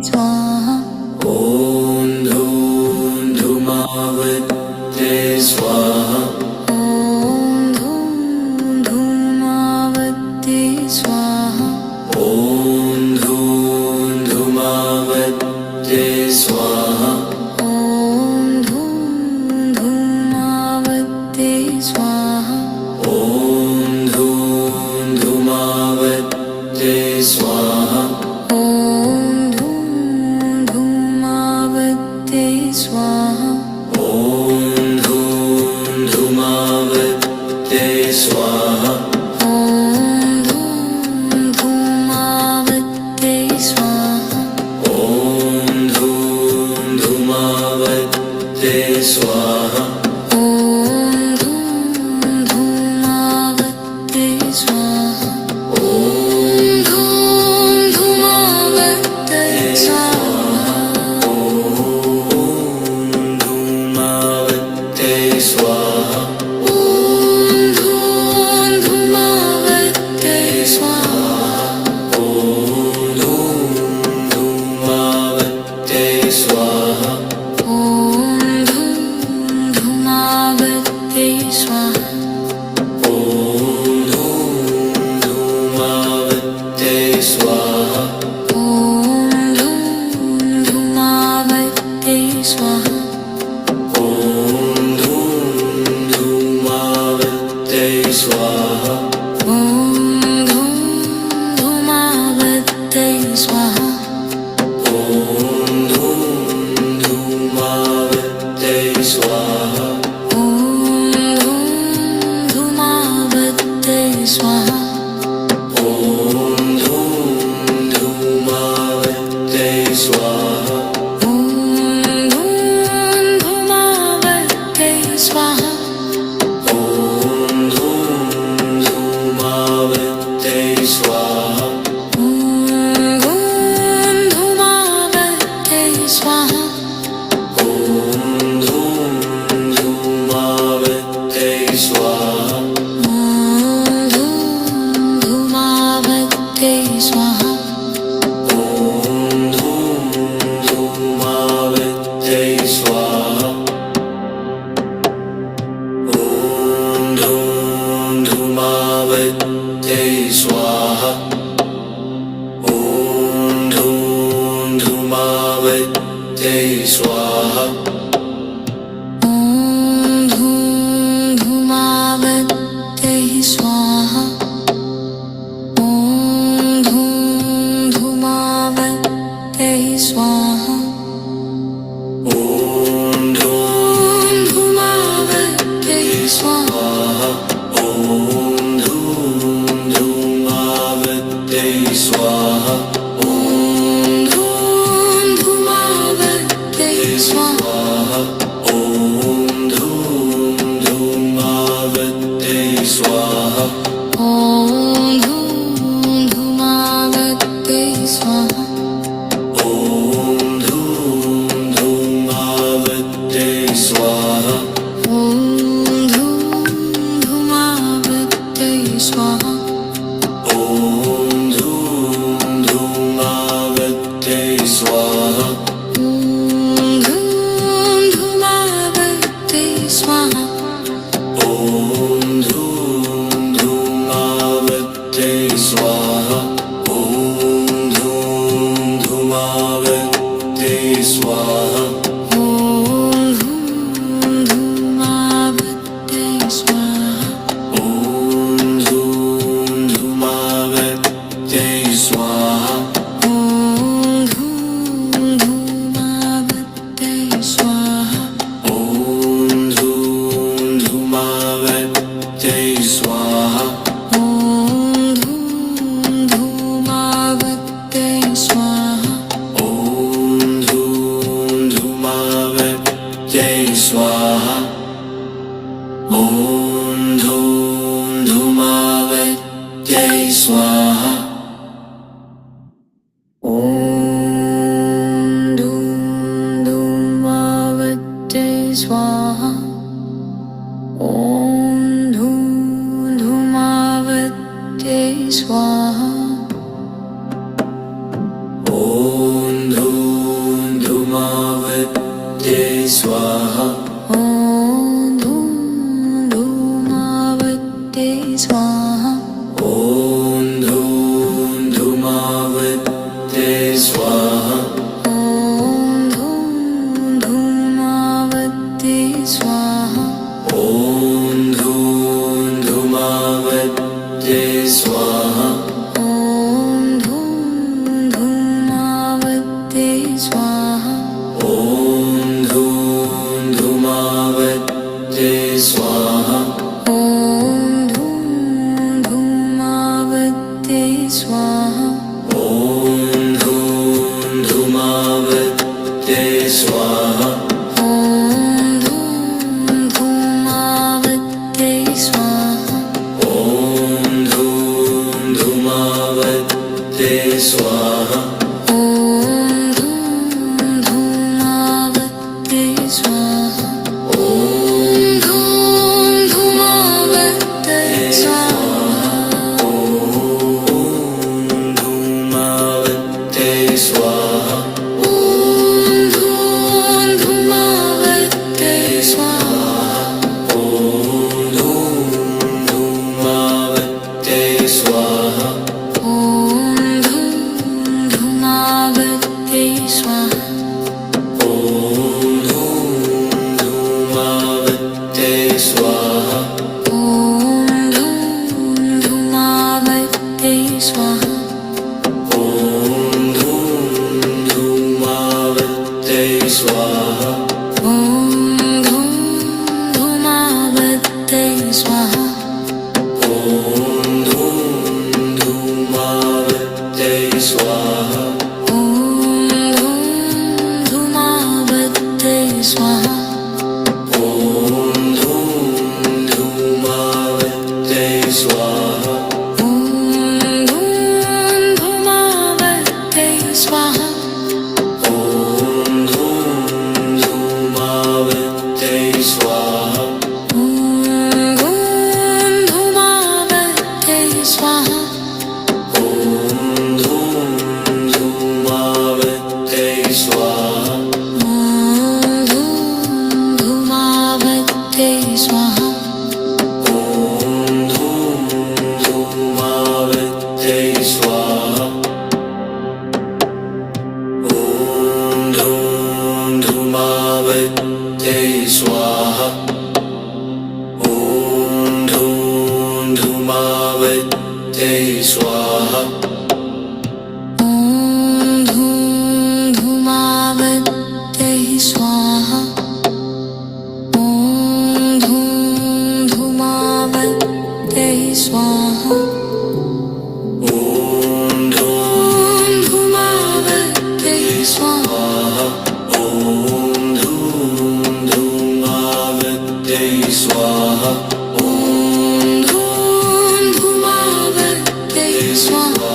स्वाहा ॐ धूं धूमावते स्वाहा ॐ धूं धूमावते स्वाहा ॐ धूं धूमावते स्वाहा ॐ धूं धूमावते स्वाहा ॐ धूं धूमावते स्वाहा ॐ धूं धूमावते स्वाहा ॐ धूं धूमावते स्वाहा ॐ धूं धूमावते स्वाहा ॐ धूं धूमावते स्वाहा ॐ धूं धूमावते स्वाहा ॐ धूं धूमावते स्वाहा धूमावते स्वाहा ॐ धूं धूमावते स्वाहा धूमावते स्वाहा ॐ धूं धूमावते स्वाहा धूमावते स्वाहा ॐ धूं धूमावते स्वाहा धूमावते स्वाहा ॐ धूं धूमावते स्वाहा धूमावते स्वाहा ॐ धूं धूमावते स्वाहा धूमावते स्वाहा ॐ धूं धूमावते स्वाहा धूमावते स्वाहा ॐ धूं धूमावते स्वाहा धूमावते स्वाहा ॐ धूं धूमावते स्वाहा धूमावते स्वाहा ॐ धूमावते स्वाहा ॐ धूमावते स्वाहा ॐ धूं धूमावते स्वाहा ॐ धूं धूमावते स्वाहा ॐ धूमावते स्वाहा ॐ धूमावते स्वाहा ॐ धूं धूमावते स्वाहा ॐ धूमावते स्वाहा ॐ धूं धूमावते स्वाहा ॐ धूमावते स्वाहा ॐ धूं धूमावते स्वाहा ॐ धूमावते स्वाहा ॐ धूं स्वाहा ॐ धूम धूमावत्यै स्वाहा ॐ धूम धूमावत्यै स्वाहा ॐ धूम धूमावत्यै स्वाहा ॐ धूम धूमावत्यै स्वाहा ॐ धूम धूमावत्यै स्वाहा ॐ धूम धूमावत्यै स्वाहा ॐ धूम धूमावत्यै स्वाहा ॐ धूम धूमावत्यै स्वाहा ॐ धूम धूमावत्यै स्वाहा ॐ धूम धूमावत्यै स्वाहा ॐ धूम धूमावत्यै स्वाहा ॐ धूम धूमावत्यै स्वाहा धूमावत्यै स्वाहा ॐ धूम धूमावत्यै स्वाहा ॐ धूमावत्यै स्वाहा ॐ धूम धूमावत्यै स्वाहा ॐ धूमावत्यै स्वाहा ॐ धूम धूमावत्यै स्वाहा ॐ धूमावत्यै स्वाहा ॐ धूम धूमावत्यै स्वाहा ॐ धूमावत्यै स्वाहा ॐ धूम धूमावत्यै स्वाहा ॐ धूमावत्यै स्वाहा ॐ धूम धूमावत्यै स्वाहा ॐ धूमावत्यै स्वाहा ॐ धूम धूमावत्यै स्वाहा ॐ धूमावत्यै स्वाहा ॐ धूम धूमावत्यै स्वाहा ॐ धूमावत्यै स्वाहा ॐ धूमावत्यै स्वाहा ॐ धूमावत्यै स्वाहा ॐ धूम धूमावत्यै स्वाहा ॐ धूम धूमावत्यै स्वाहा ॐ धूमावत्यै स्वाहा ॐ धूमावत्यै स्वाहा ॐ धूम धूमावत्यै स्वाहा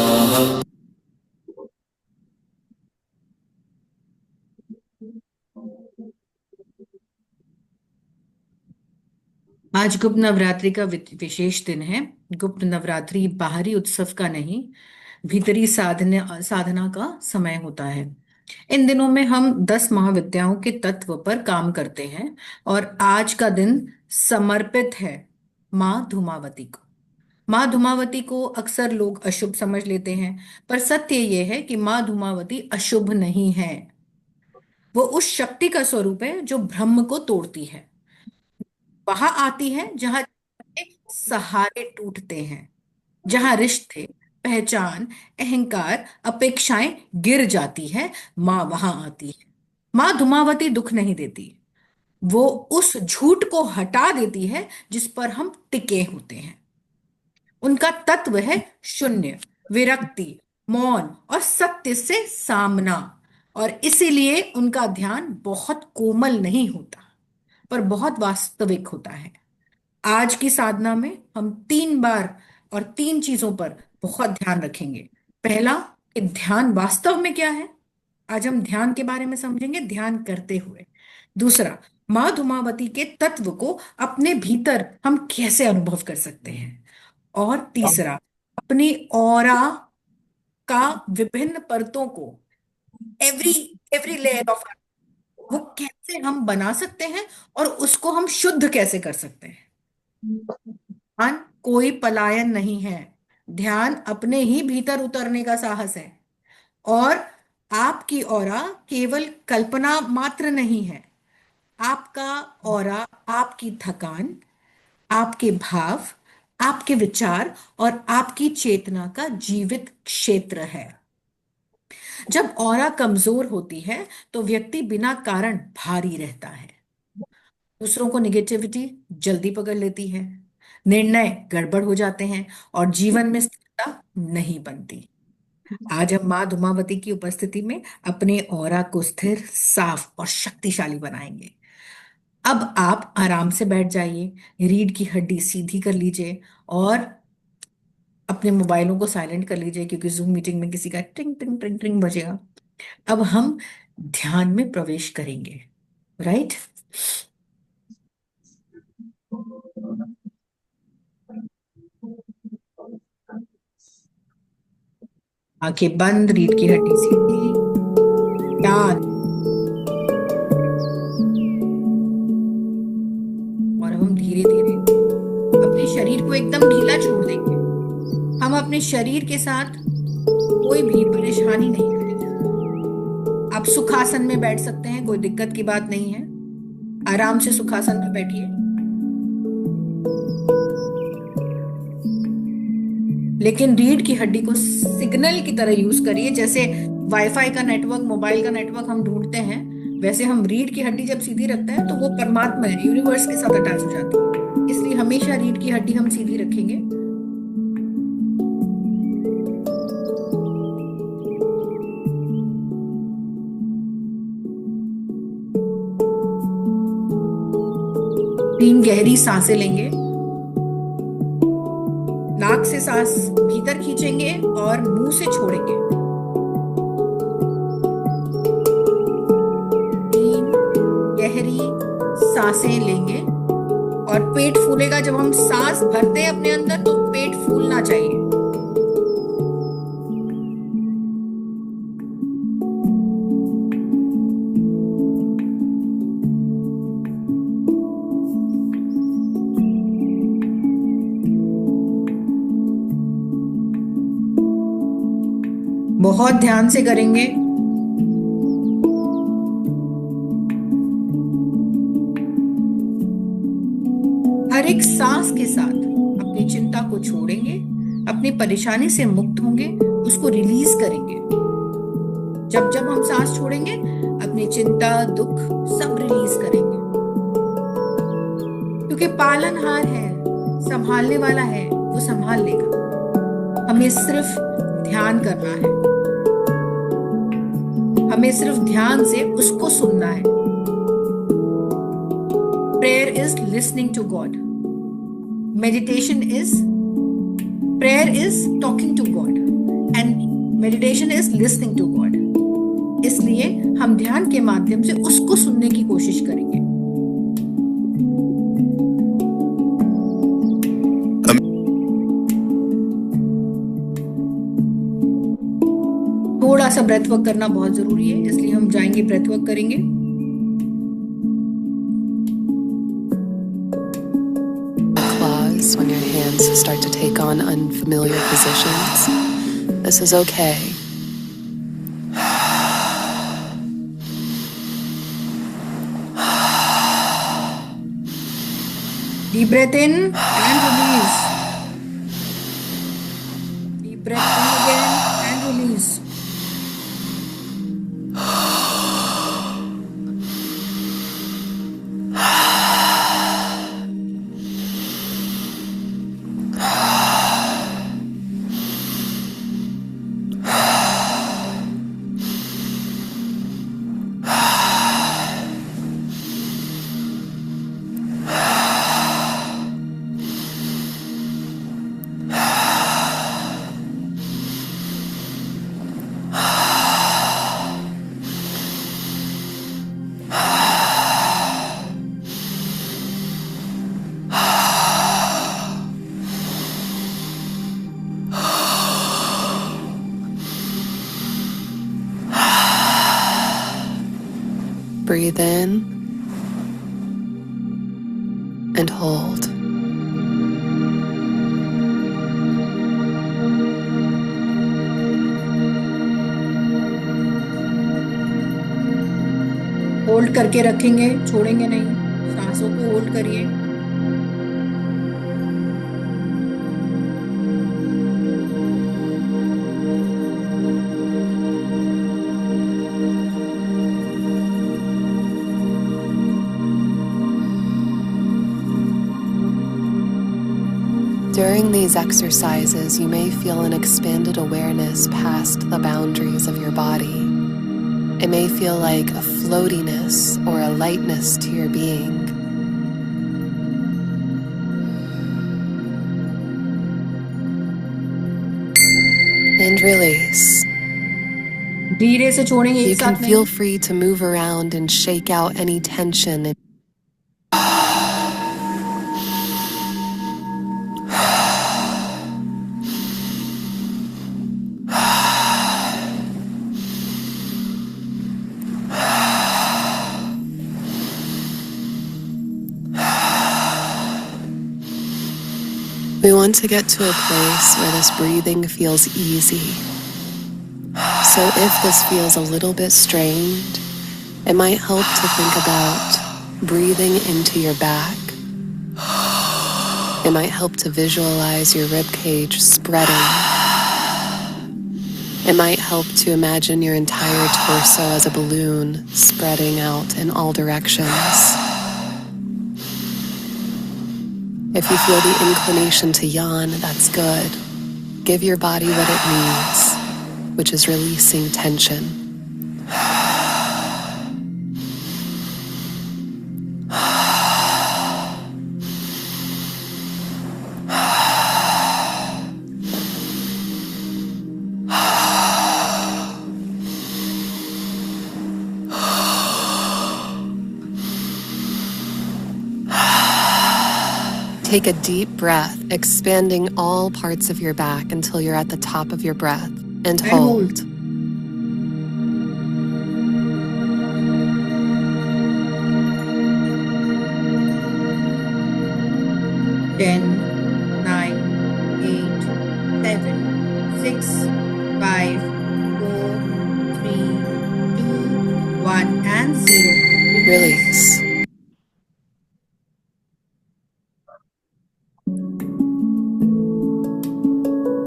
आज गुप्त नवरात्रि का विशेष दिन है। गुप्त नवरात्रि बाहरी उत्सव का नहीं, भीतरी साधना का समय होता है। इन दिनों में हम 10 महाविद्याओं के तत्व पर काम करते हैं और आज का दिन समर्पित है माँ धूमावती को। माँ धूमावती को अक्सर लोग अशुभ समझ लेते हैं, पर सत्य ये है कि माँ धूमावती अशुभ नहीं है। वो उस शक्ति का स्वरूप है जो ब्रह्म को तोड़ती है। वहां आती है जहां सहारे टूटते हैं, जहां रिश्ते, पहचान, अहंकार, अपेक्षाएं गिर जाती है, माँ वहां आती है। माँ धूमावती दुख नहीं देती, वो उस झूठ को हटा देती है जिस पर हम टिके होते हैं। उनका तत्व है शून्य, विरक्ति, मौन और सत्य से सामना, और इसीलिए उनका ध्यान बहुत कोमल नहीं होता पर बहुत वास्तविक होता है। आज की साधना में हम 3 बार और 3 चीजों पर बहुत ध्यान रखेंगे। पहला, कि ध्यान वास्तव में क्या है। आज हम ध्यान के बारे में समझेंगे, ध्यान करते हुए। दूसरा, माँ धूमावती के तत्व को अपने भीतर हम कैसे अनुभव कर सकते हैं। और तीसरा, अपनी ऑरा का विभिन्न परतों को, एवरी लेयर ऑफ वो कैसे हम बना सकते हैं और उसको हम शुद्ध कैसे कर सकते हैं। ध्यान कोई पलायन नहीं है। ध्यान अपने ही भीतर उतरने का साहस है। और आपकी ऑरा केवल कल्पना मात्र नहीं है। आपका ऑरा आपकी थकान, आपके भाव, आपके विचार और आपकी चेतना का जीवित क्षेत्र है। जब ऑरा कमजोर होती है तो व्यक्ति बिना कारण भारी रहता है। दूसरों को निगेटिविटी जल्दी पकड़ लेती है, निर्णय गड़बड़ हो जाते हैं और जीवन में स्थिरता नहीं बनती। आज हम माँ धूमावती की उपस्थिति में अपने ऑरा को स्थिर, साफ और शक्तिशाली बनाएंगे। अब आप आराम से बैठ जाइए, रीढ़ की हड्डी सीधी कर लीजिए और अपने मोबाइलों को साइलेंट कर लीजिए, क्योंकि जूम मीटिंग में किसी का टिंग टिंग टिंग टिंग बजेगा। अब हम ध्यान में प्रवेश करेंगे। राइट। आंखें बंद, रीढ़ की हड्डी सीधी, ध्यान। और हम धीरे धीरे अपने शरीर को एकदम ढीला छोड़ देंगे। हम अपने शरीर के साथ कोई भी परेशानी नहीं करेंगे। आप सुखासन में बैठ सकते हैं, कोई दिक्कत की बात नहीं है। आराम से सुखासन में बैठिए। लेकिन रीढ़ की हड्डी को सिग्नल की तरह यूज करिए। जैसे वाईफाई का नेटवर्क, मोबाइल का नेटवर्क हम ढूंढते हैं, वैसे हम रीढ़ की हड्डी जब सीधी रखते हैं तो वो परमात्मा है, यूनिवर्स के साथ अटैच हो जाती है। इसलिए हमेशा रीढ़ की हड्डी हम सीधी रखेंगे। तीन गहरी सांसें लेंगे। नाक से सांस भीतर खींचेंगे और मुंह से छोड़ेंगे। तीन गहरी सांसें लेंगे और पेट फूलेगा। जब हम सांस भरते हैं अपने अंदर तो पेट फूलना चाहिए। बहुत ध्यान से करेंगे। हर एक सांस के साथ अपनी चिंता को छोड़ेंगे, अपनी परेशानी से मुक्त होंगे, उसको रिलीज करेंगे। जब जब हम सांस छोड़ेंगे अपनी चिंता, दुख सब रिलीज करेंगे। क्योंकि पालनहार है, संभालने वाला है, वो संभाल लेगा। हमें सिर्फ ध्यान करना है। हमें सिर्फ ध्यान से उसको सुनना है। Prayer is listening to God. Meditation is, prayer is talking to God and meditation is listening to God. इसलिए हम ध्यान के माध्यम से उसको सुनने की कोशिश करेंगे। थोड़ा सा ब्रेथ वर्क करना बहुत जरूरी है, इसलिए हम जाएंगे, ब्रेथ वर्क करेंगे। Claws when your hands start to take on unfamiliar positions. This is okay. Deep breath in and release. Deep breath in again and release. breathe in and hold. Hold करके रखेंगे, छोड़ेंगे नहीं, सांसों को hold करिए। During these exercises, you may feel an expanded awareness past the boundaries of your body. It may feel like a floatiness or a lightness to your being. And release. धीरे से छोड़ेंगे, You एक can साथ feel नहीं। free to move around and shake out any tension. We want to get to a place where this breathing feels easy. So if this feels a little bit strained, it might help to think about breathing into your back. It might help to visualize your rib cage spreading. It might help to imagine your entire torso as a balloon spreading out in all directions. If you feel the inclination to yawn, that's good. Give your body what it needs, which is releasing tension. Take a deep breath, expanding all parts of your back until you're at the top of your breath, and hold. 10, 9, 8, 7, 6, 5, 4, 3, 2, 1, and 0. Release.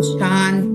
शांत।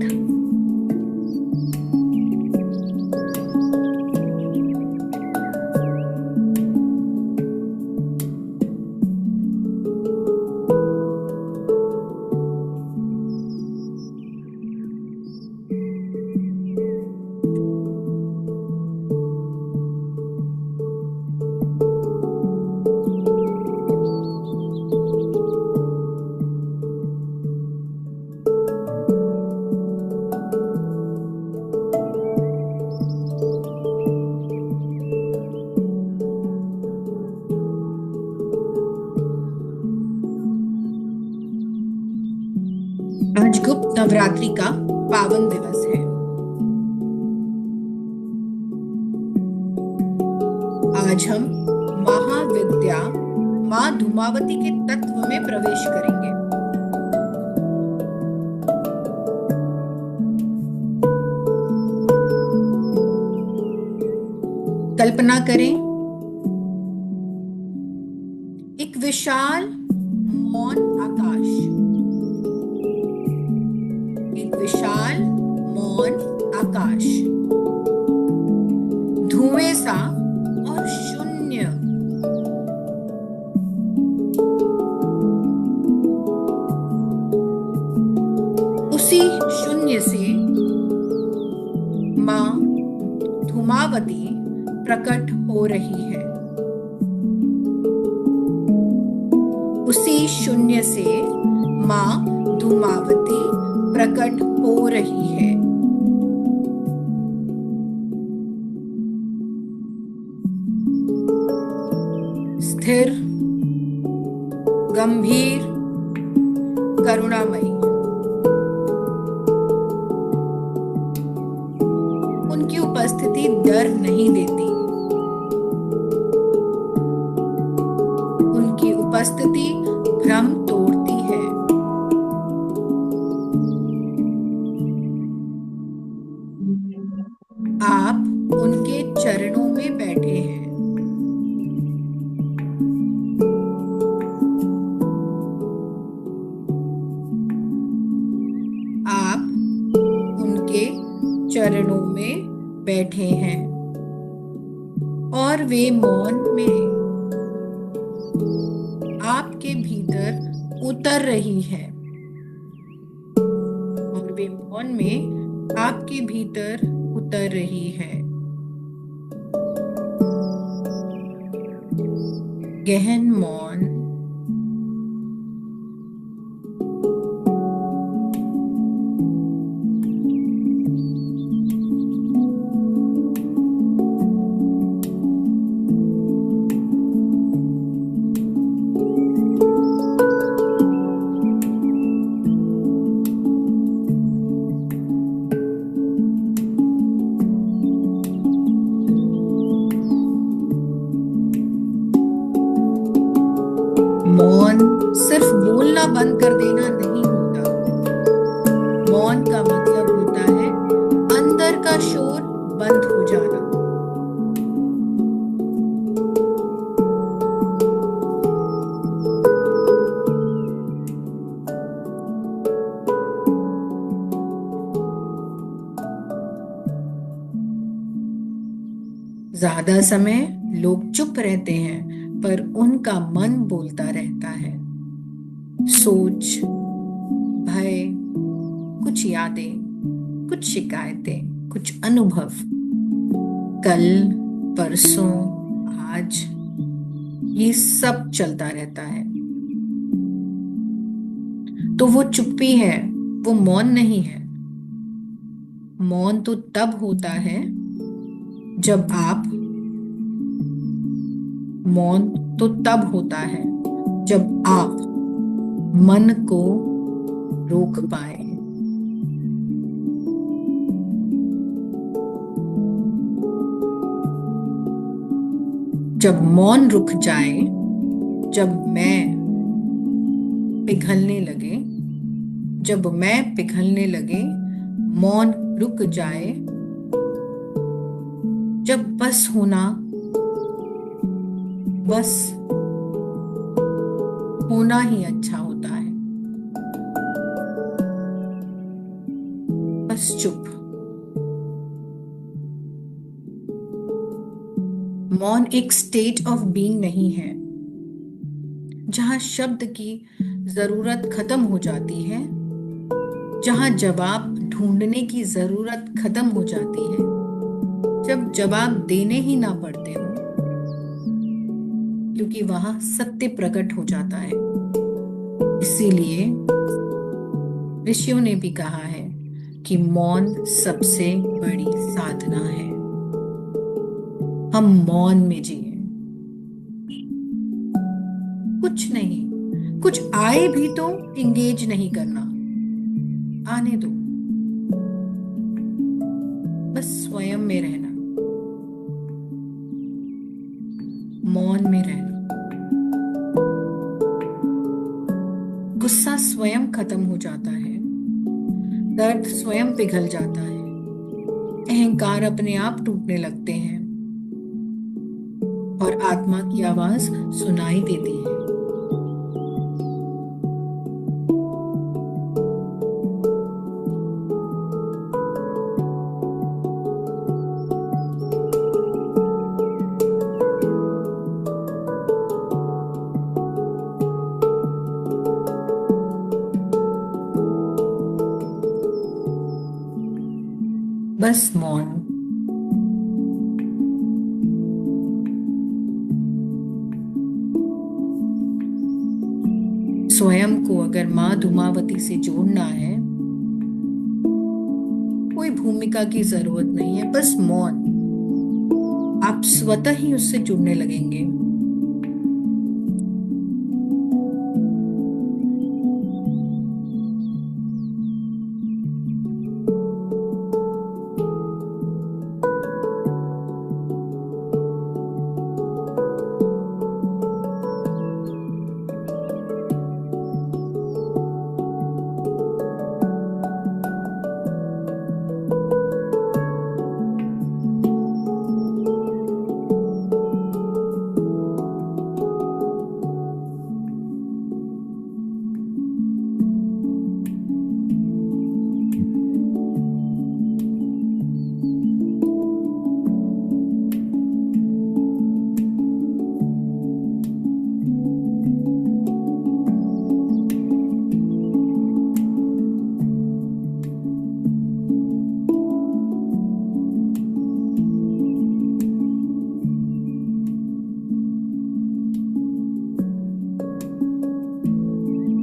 आज गुप्त नवरात्रि का पावन दिवस है। आज हम महाविद्या माँ धूमावती के तत्व में प्रवेश करेंगे। कल्पना करें, एक विशाल मौन आकाश, एक विशाल मौन आकाश, धुएं सा और शून्य। उसी शून्य से माँ धूमावती प्रकट हो रही है। उसी शून्य से माँ धूमावती प्रकट हो रही है। स्थिर, गंभीर, करुणामयी। उनकी उपस्थिति डर नहीं देती, उपस्थिति भ्रम तोड़ती है। आप उनके चरणों में बैठे हैं। आप उनके चरणों में बैठे हैं और वे मौन में आपके भीतर उतर रही है, और वे मौन में आपके भीतर उतर रही है। गहन मौन। मौन सिर्फ बोलना बंद कर देना नहीं होता। मौन का मतलब होता है अंदर का शोर बंद हो जाना। ज्यादा समय लोग चुप रहते हैं, पर उनका मन बोलता रहता है। सोच, भय, कुछ यादें, कुछ शिकायतें, कुछ अनुभव, कल, परसों, आज, ये सब चलता रहता है। तो वो चुप्पी है, वो मौन नहीं है। मौन तो तब होता है जब आप मौन तो तब होता है जब आप मन को रोक पाए। जब मौन रुक जाए, जब मैं पिघलने लगे, जब मैं पिघलने लगे, मौन रुक जाए, जब बस होना ही अच्छा होता है। बस चुप। मौन एक स्टेट ऑफ बीइंग नहीं है जहां शब्द की जरूरत खत्म हो जाती है, जहां जवाब ढूंढने की जरूरत खत्म हो जाती है, जब जवाब देने ही ना पड़ते हो, क्योंकि वहां सत्य प्रकट हो जाता है। इसीलिए ऋषियों ने भी कहा है कि मौन सबसे बड़ी साधना है। हम मौन में जिए। कुछ नहीं, कुछ आए भी तो इंगेज नहीं करना, आने दो। बस स्वयं में रहना, मौन में रहना। गुस्सा स्वयं खत्म हो जाता है, दर्द स्वयं पिघल जाता है, अहंकार अपने आप टूटने लगते हैं और आत्मा की आवाज सुनाई देती है। बस मौन। स्वयं को अगर माँ धूमावती से जोड़ना है, कोई भूमिका की जरूरत नहीं है, बस मौन। आप स्वतः ही उससे जुड़ने लगेंगे।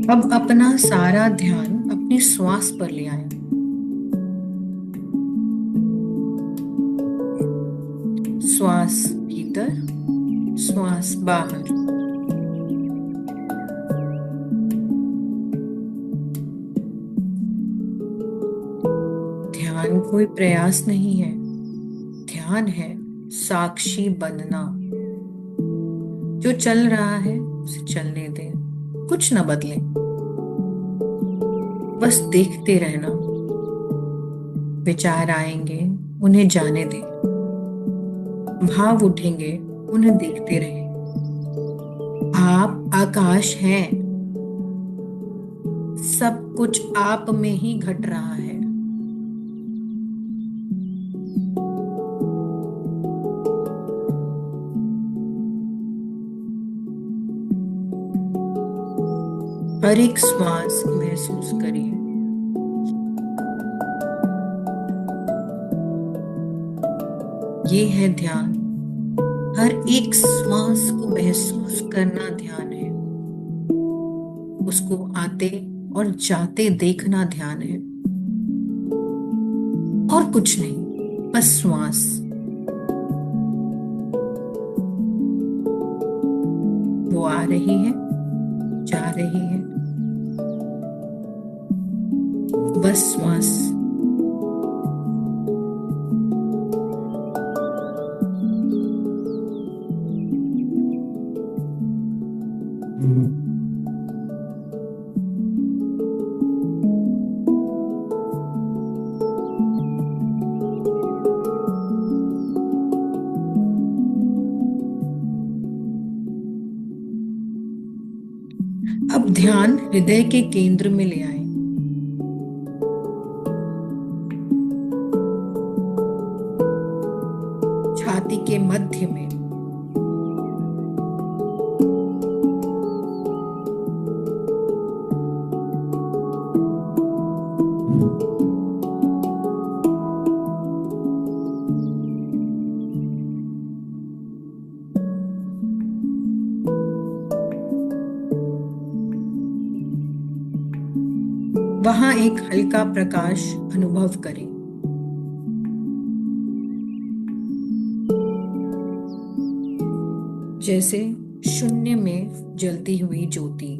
अब अपना सारा ध्यान अपनी श्वास पर ले आए। श्वास भीतर, श्वास बाहर। ध्यान कोई प्रयास नहीं है, ध्यान है साक्षी बनना। जो चल रहा है उसे चलने दें, कुछ न बदले, बस देखते रहना। विचार आएंगे, उन्हें जाने दें। भाव उठेंगे, उन्हें देखते रहें। आप आकाश हैं, सब कुछ आप में ही घट रहा है। हर एक श्वास महसूस करिए। ये है ध्यान। हर एक श्वास को महसूस करना ध्यान है। उसको आते और जाते देखना ध्यान है। और कुछ नहीं, बस श्वास। वो आ रही है, जा रही है, बस श्वास। अब ध्यान हृदय के केंद्र में ले आए। छाती के मध्य में। वहां एक हल्का प्रकाश अनुभव करें। जैसे शून्य में जलती हुई ज्योति।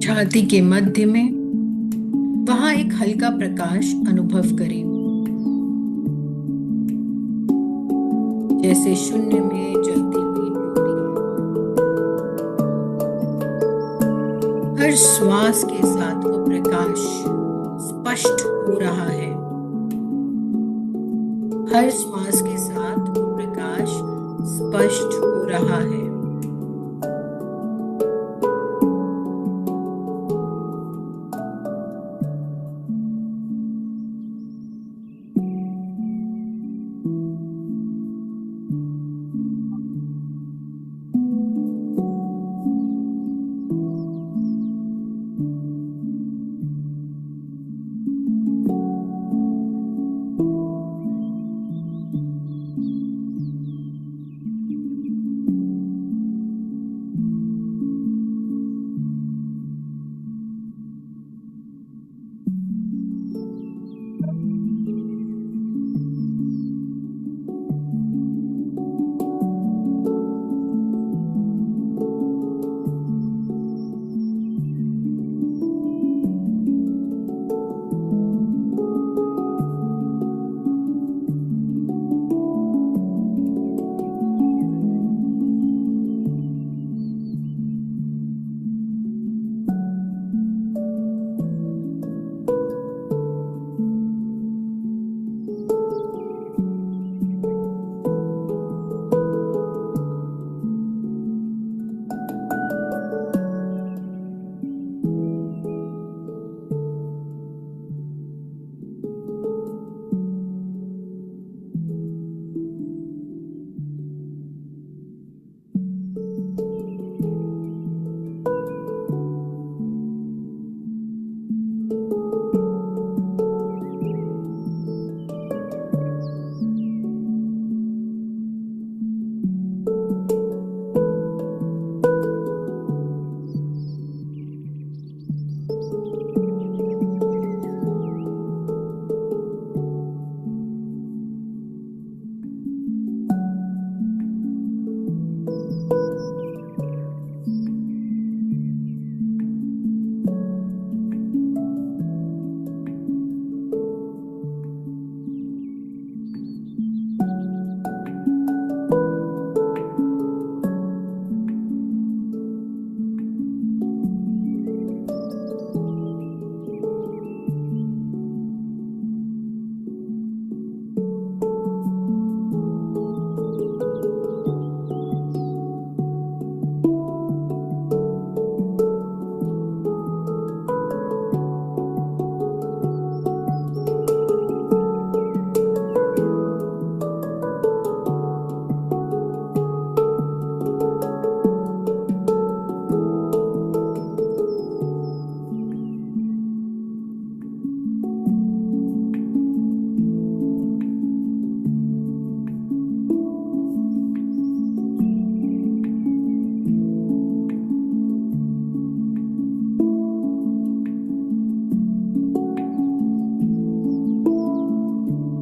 छाती के मध्य में वहां एक हल्का प्रकाश अनुभव करें। जैसे शून्य में जलती हुई ज्योति। हर श्वास के साथ वो प्रकाश स्पष्ट हो रहा है। हर श्वास के साथ वो प्रकाश स्पष्ट हो रहा है।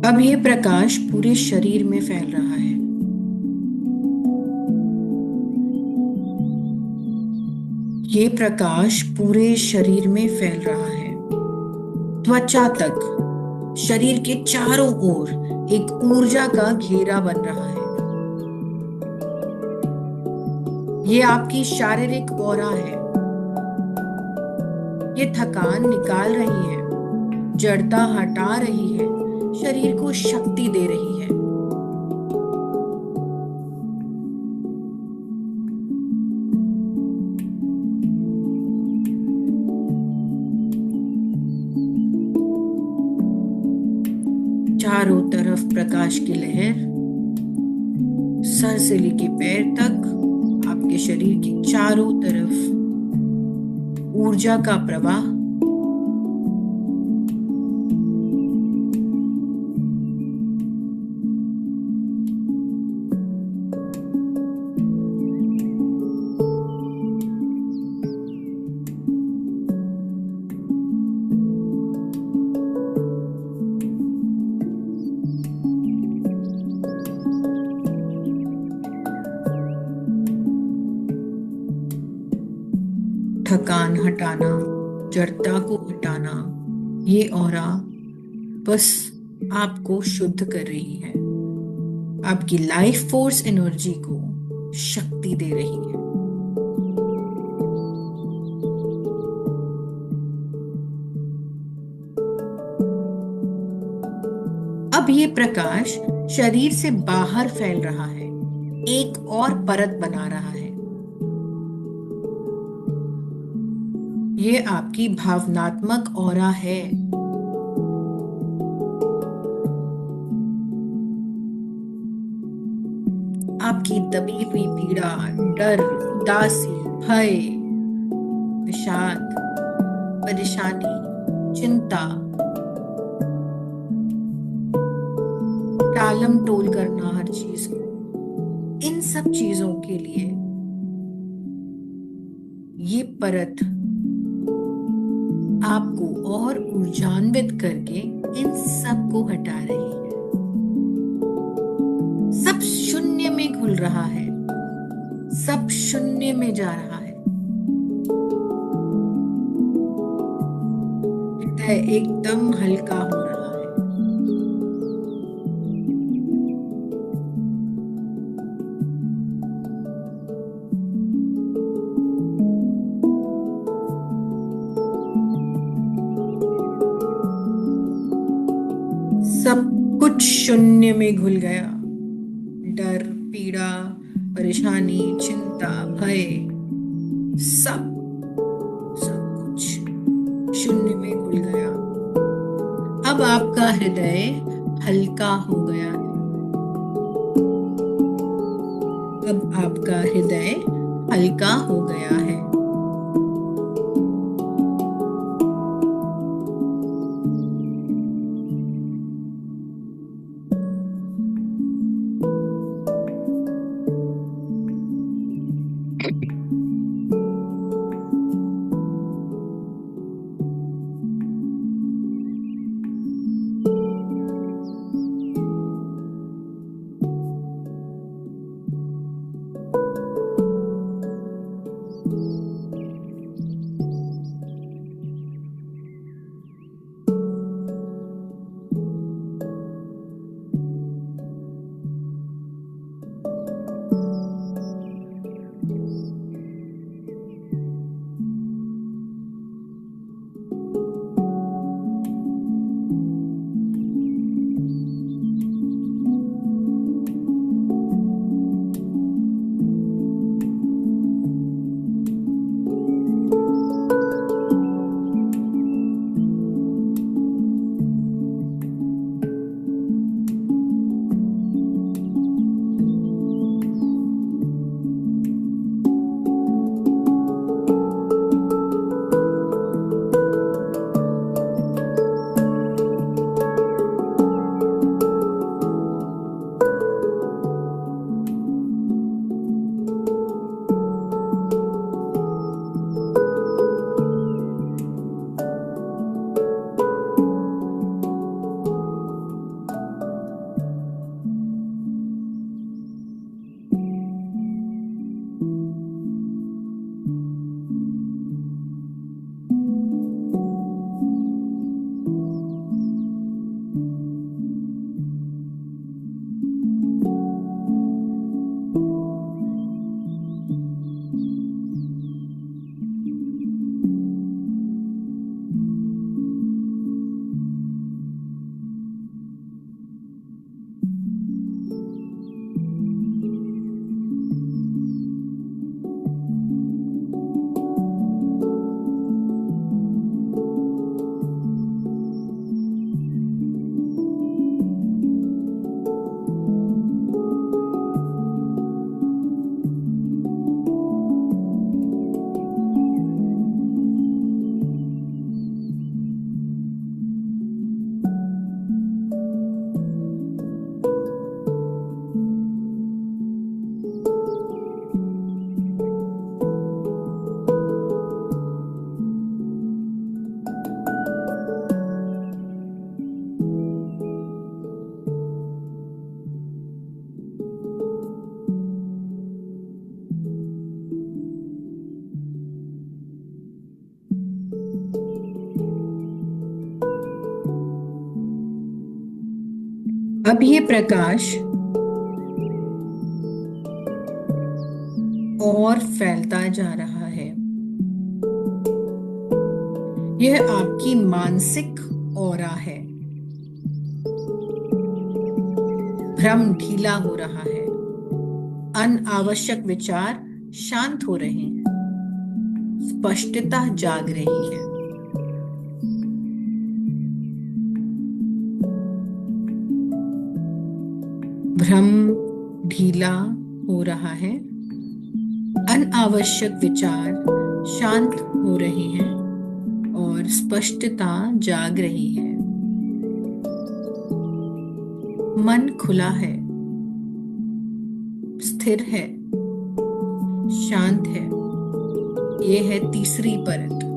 अब ये प्रकाश पूरे शरीर में फैल रहा है। ये प्रकाश पूरे शरीर में फैल रहा है, त्वचा तक, शरीर के चारों ओर एक ऊर्जा का घेरा बन रहा है। ये आपकी शारीरिक ऑरा है। ये थकान निकाल रही है, जड़ता हटा रही है, शरीर को शक्ति दे रही है। चारों तरफ प्रकाश की लहर, सर से लेके पैर तक, आपके शरीर के चारों तरफ ऊर्जा का प्रवाह। थकान हटाना, जड़ता को हटाना, ये ऑरा बस आपको शुद्ध कर रही है, आपकी लाइफ फोर्स एनर्जी को शक्ति दे रही है। अब ये प्रकाश शरीर से बाहर फैल रहा है, एक और परत बना रहा है। ये आपकी भावनात्मक ऑरा है। आपकी दबी हुई पीड़ा, डर, उदासी, भय, विषाद, परेशानी, चिंता, टालम टोल करना हर चीज को, इन सब चीजों के लिए ये परत आपको और ऊर्जान्वित करके इन सब को हटा रही है। सब शून्य में घुल रहा है, सब शून्य में जा रहा है। हृदय एकदम हल्का हो रहा है। सब कुछ शून्य में घुल गया। डर, पीड़ा, परेशानी, चिंता, भय, सब कुछ शून्य में घुल गया। अब आपका हृदय हल्का हो गया है। अब आपका हृदय हल्का हो गया है। अब ये प्रकाश और फैलता जा रहा है। यह आपकी मानसिक ऑरा है। भ्रम ढीला हो रहा है। अनावश्यक विचार शांत हो रहे हैं। स्पष्टता जाग रही है। भ्रम ढीला हो रहा है। अनावश्यक विचार शांत हो रहे हैं और स्पष्टता जाग रही है। मन खुला है, स्थिर है, शांत है। यह है तीसरी परत।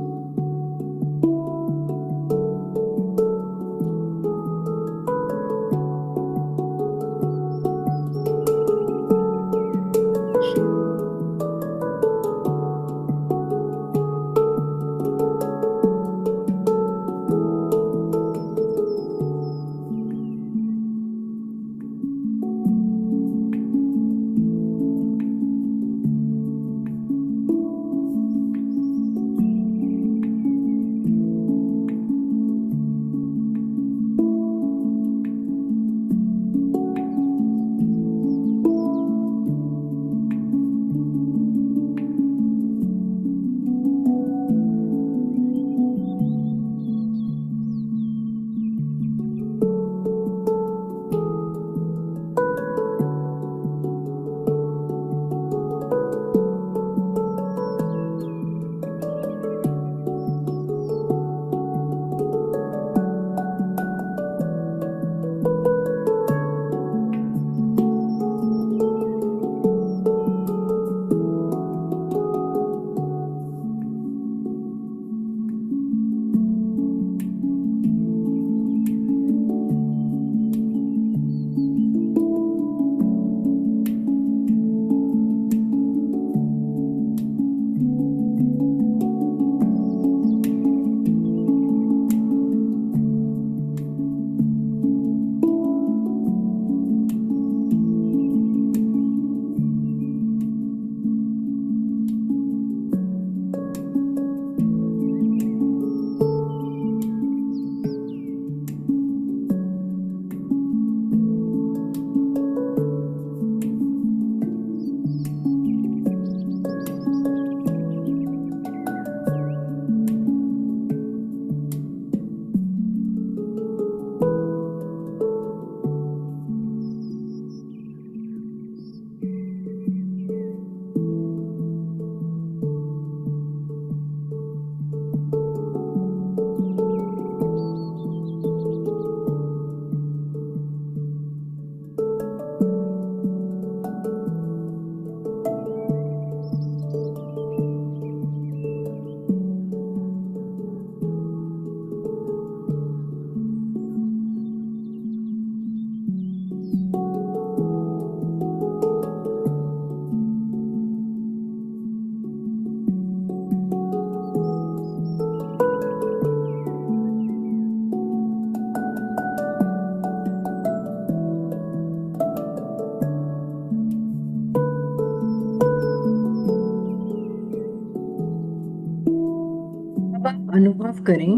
अनुभव करें,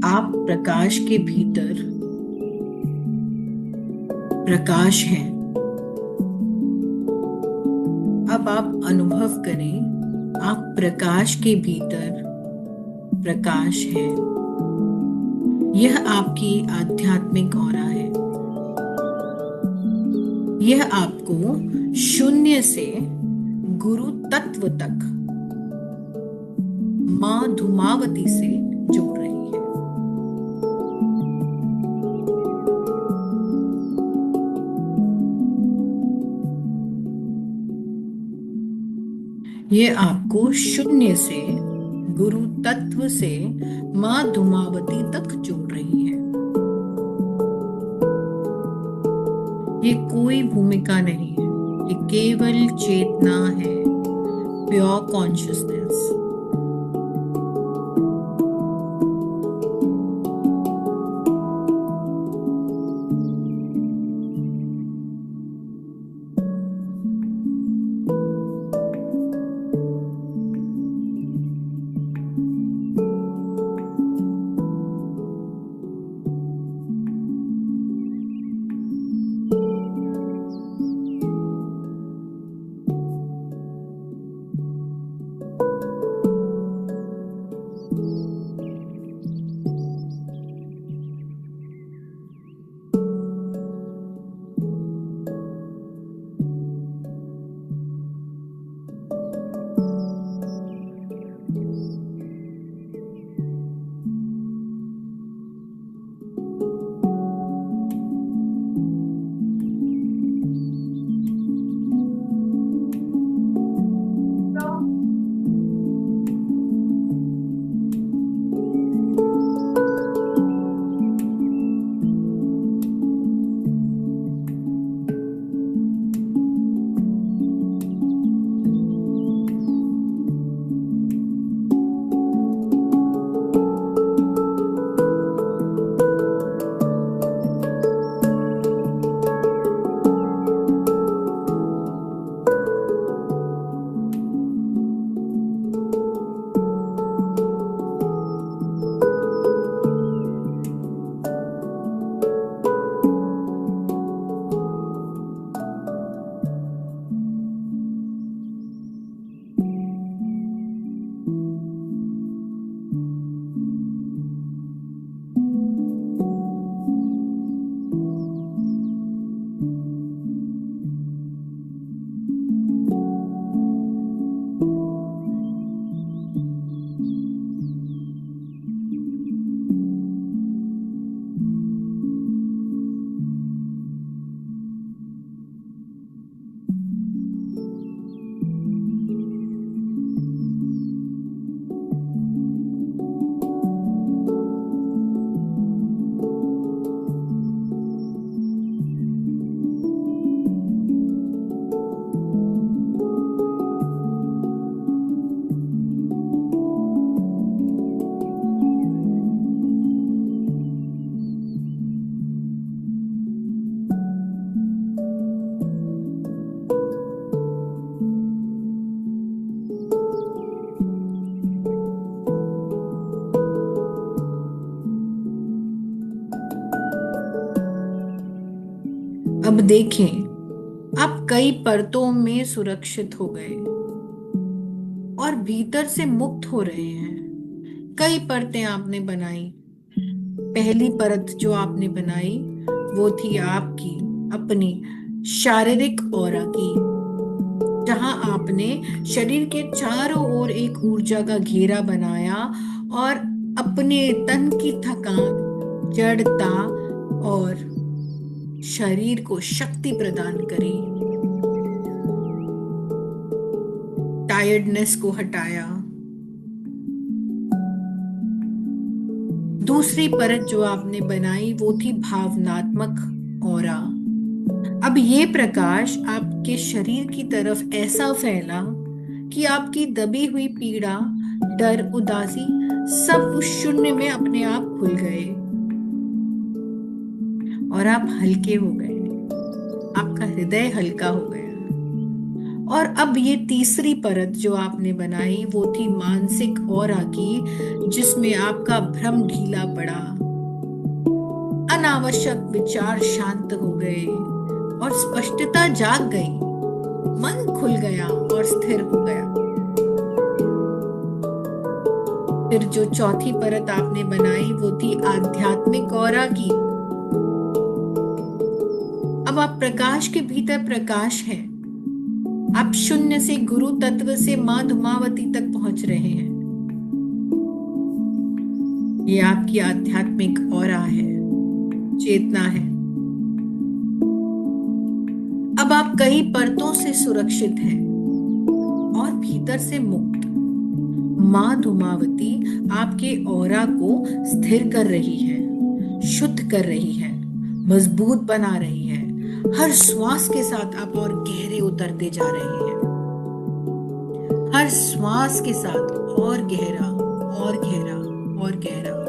आप प्रकाश के भीतर प्रकाश हैं। अब आप अनुभव करें, आप प्रकाश के भीतर प्रकाश हैं। यह आपकी आध्यात्मिक ऑरा है। यह आपको शून्य से गुरु तत्व तक मां धूमावती से जोड़ रही है। ये आपको शून्य से गुरु तत्व से मां धूमावती तक जोड़ रही है। ये कोई भूमिका नहीं है, ये केवल चेतना है, प्योर कॉन्शियसनेस। अब देखें, आप कई परतों में सुरक्षित हो गए और भीतर से मुक्त हो रहे हैं। कई परतें आपने बनाई। पहली परत जो आपने बनाई वो थी आपकी अपनी शारीरिक ऑरा की, जहां आपने शरीर के चारों ओर एक ऊर्जा का घेरा बनाया और अपने तन की थकान, जड़ता और शरीर को शक्ति प्रदान करी, टायर्डनेस को हटाया। दूसरी परत जो आपने बनाई वो थी भावनात्मक ऑरा। अब ये प्रकाश आपके शरीर की तरफ ऐसा फैला कि आपकी दबी हुई पीड़ा, डर, उदासी सब उस शून्य में अपने आप खुल गए और आप हल्के हो गए। आपका हृदय हल्का हो गया। और अब ये तीसरी परत जो आपने बनाई वो थी मानसिक ऑरा की, जिसमें आपका भ्रम ढीला पड़ा, अनावश्यक विचार शांत हो गए और स्पष्टता जाग गई। मन खुल गया और स्थिर हो गया। फिर जो चौथी परत आपने बनाई वो थी आध्यात्मिक ऑरा की। अब आप प्रकाश के भीतर प्रकाश हैं। आप शून्य से गुरु तत्व से मां धुमावती तक पहुंच रहे हैं। ये आपकी आध्यात्मिक ऑरा है, चेतना है। अब आप कई परतों से सुरक्षित हैं और भीतर से मुक्त। मां धुमावती आपके ऑरा को स्थिर कर रही है, शुद्ध कर रही है, मजबूत बना रही है। हर श्वास के साथ आप और गहरे उतरते जा रहे हैं। हर श्वास के साथ और गहरा और गहरा और गहरा।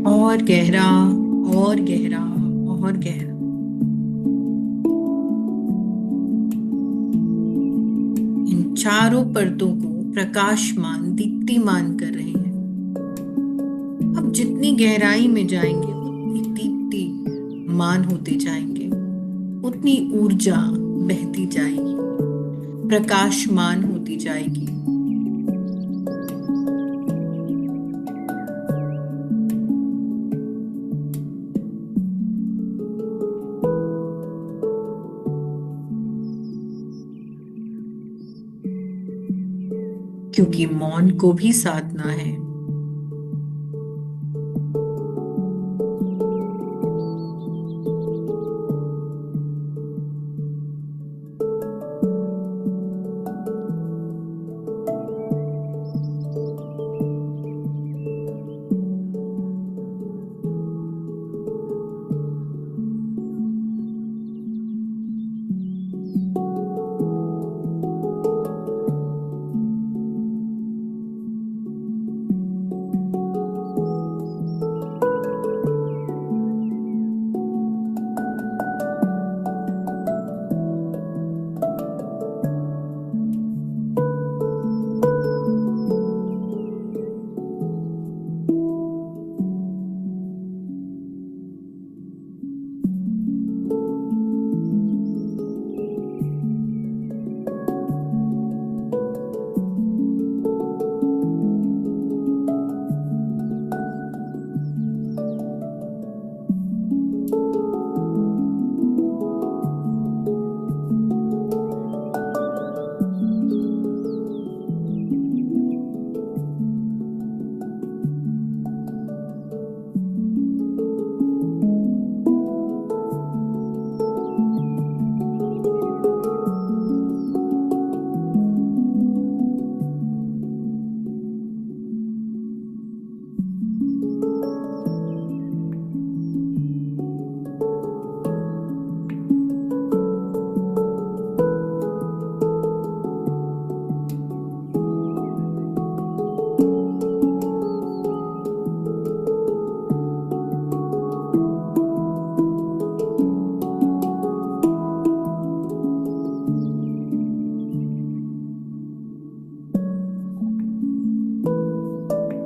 और गहरा और गहरा और गहरा। इन चारों परतों को प्रकाशमान, दीप्तिमान कर रहे हैं। अब जितनी गहराई में जाएंगे उतनी दीप्तिमान होते जाएंगे, उतनी ऊर्जा बहती जाएगी, प्रकाशमान होती जाएगी। क्योंकि मौन को भी साधना है।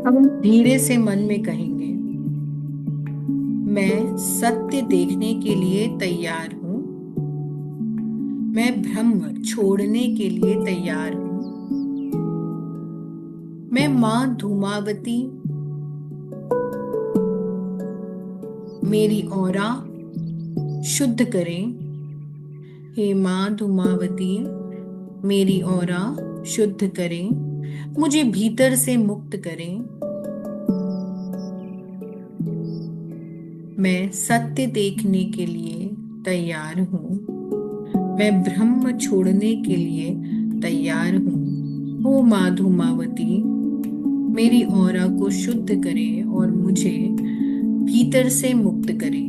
अब हम धीरे से मन में कहेंगे, मैं सत्य देखने के लिए तैयार हूँ। मैं ब्रह्म छोड़ने के लिए तैयार हूँ। मैं माँ धूमावती मेरी औरा शुद्ध करें। हे माँ धूमावती मेरी औरा शुद्ध करें, मुझे भीतर से मुक्त करें। मैं सत्य देखने के लिए तैयार हूँ। मैं ब्रह्म छोड़ने के लिए तैयार हूँ। ओ माँ धूमावती मेरी औरा को शुद्ध करें और मुझे भीतर से मुक्त करें।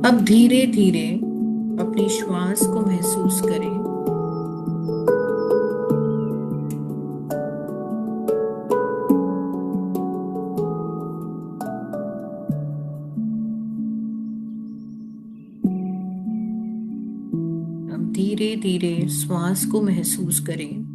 अब धीरे धीरे अपनी श्वास को महसूस करें। अब धीरे धीरे श्वास को महसूस करें।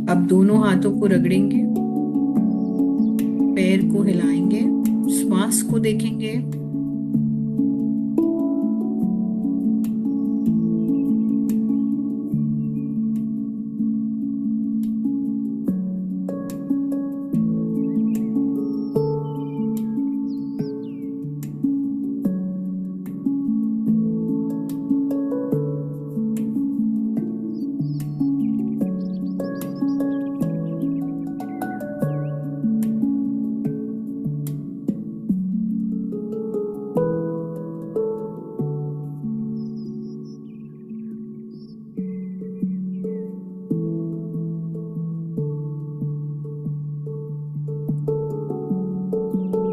अब दोनों हाथों को रगड़ेंगे, पैर को हिलाएंगे, श्वास को देखेंगे।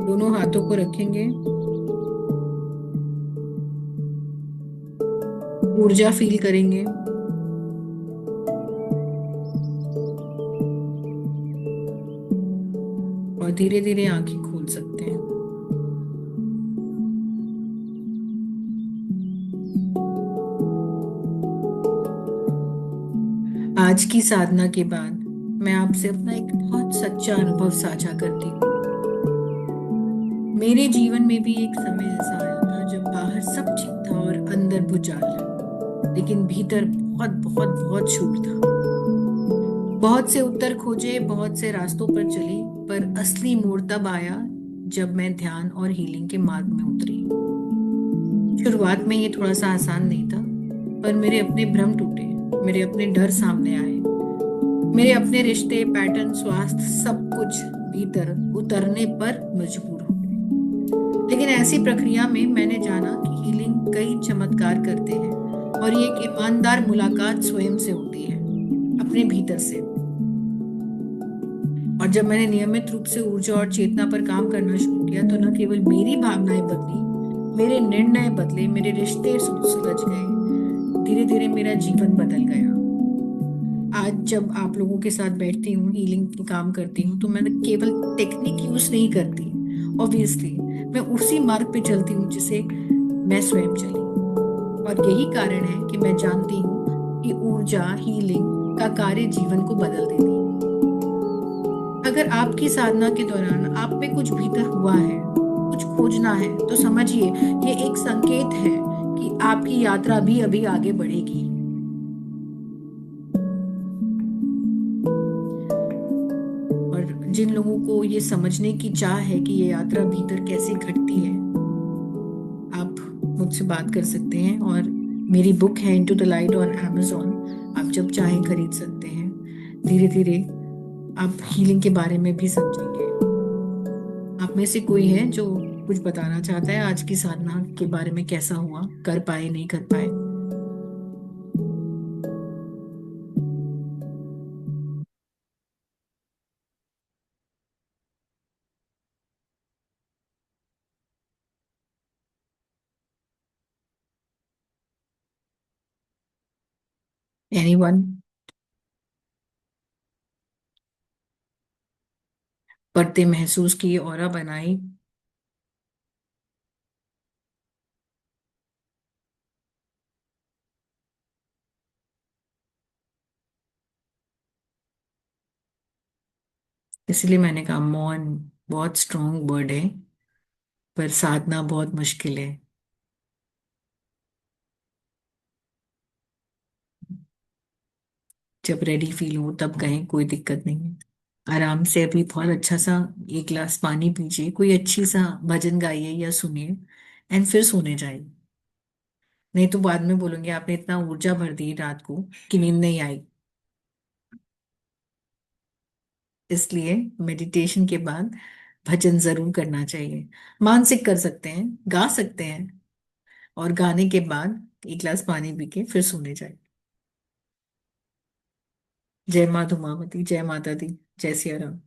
दोनों हाथों को रखेंगे, ऊर्जा फील करेंगे। और धीरे धीरे आंखें खोल सकते हैं। आज की साधना के बाद मैं आपसे अपना एक बहुत सच्चा अनुभव साझा करती हूँ। मेरे जीवन में भी एक समय ऐसा आया था जब बाहर सब ठीक था और अंदर भूचाल, लेकिन भीतर बहुत बहुत बहुत शोर था। बहुत से उत्तर खोजे, बहुत से रास्तों पर चली, पर असली मोड़ तब आया जब मैं ध्यान और हीलिंग के मार्ग में उतरी। शुरुआत में ये थोड़ा सा आसान नहीं था, पर मेरे अपने भ्रम टूटे, मेरे अपने डर सामने आए, मेरे अपने रिश्ते, पैटर्न, स्वास्थ्य, सब कुछ भीतर उतरने पर मजबूर हो गए। लेकिन ऐसी प्रक्रिया में मैंने जाना कि हीलिंग कई चमत्कार करते हैं और ये एक ईमानदार मुलाकात स्वयं से होती है, अपने भीतर से। और जब मैंने नियमित रूप से ऊर्जा और चेतना पर काम करना शुरू किया तो न केवल मेरी भावनाएं बदली, मेरे निर्णय बदले, मेरे रिश्ते सुलझ गए, धीरे धीरे मेरा जीवन बदल गया। आज जब आप लोगों के साथ बैठती हूँ, हीलिंग की काम करती हूँ, तो मैं केवल टेक्निक यूज नहीं करती। ऑब्वियसली मैं उसी मार्ग पे चलती हूँ जिसे मैं स्वयं चली। और यही कारण है कि मैं जानती हूँ कि ऊर्जा हीलिंग का कार्य जीवन को बदल देती है। अगर आपकी साधना के दौरान आप में कुछ भीतर हुआ है, कुछ खोजना है, तो समझिए ये एक संकेत है कि आपकी यात्रा भी अभी आगे बढ़ेगी। और जिन लोगों को ये समझने की चाह है कि ये यात्रा भीतर कैसे घटती है, आप मुझसे बात कर सकते हैं। और मेरी बुक है into the light on Amazon, आप जब चाहें खरीद सकते हैं। धीरे धीरे आप हीलिंग के बारे में भी समझेंगे। आप में से कोई है जो कुछ बताना चाहता है आज की साधना के बारे में, कैसा हुआ, कर पाए नहीं कर पाए? एनीवन? पर्दे महसूस किए, ऑरा बनाई। इसलिए मैंने कहा मौन बहुत स्ट्रॉन्ग वर्ड है, पर साधना बहुत मुश्किल है। जब रेडी फील हो तब कहें, कोई दिक्कत नहीं है। आराम से अभी बहुत अच्छा सा एक गिलास पानी पीजिए, कोई अच्छी सा भजन गाइए या सुनिए, एंड फिर सोने जाइए। नहीं तो बाद में बोलेंगे आपने इतना ऊर्जा भर दी रात को कि नींद नहीं आई। इसलिए मेडिटेशन के बाद भजन जरूर करना चाहिए। मानसिक कर सकते हैं, गा सकते हैं, और गाने के बाद एक गिलास पानी पी के फिर सोने जाए। जय माँ धुमावती, जय माता दी, जय सिया राम।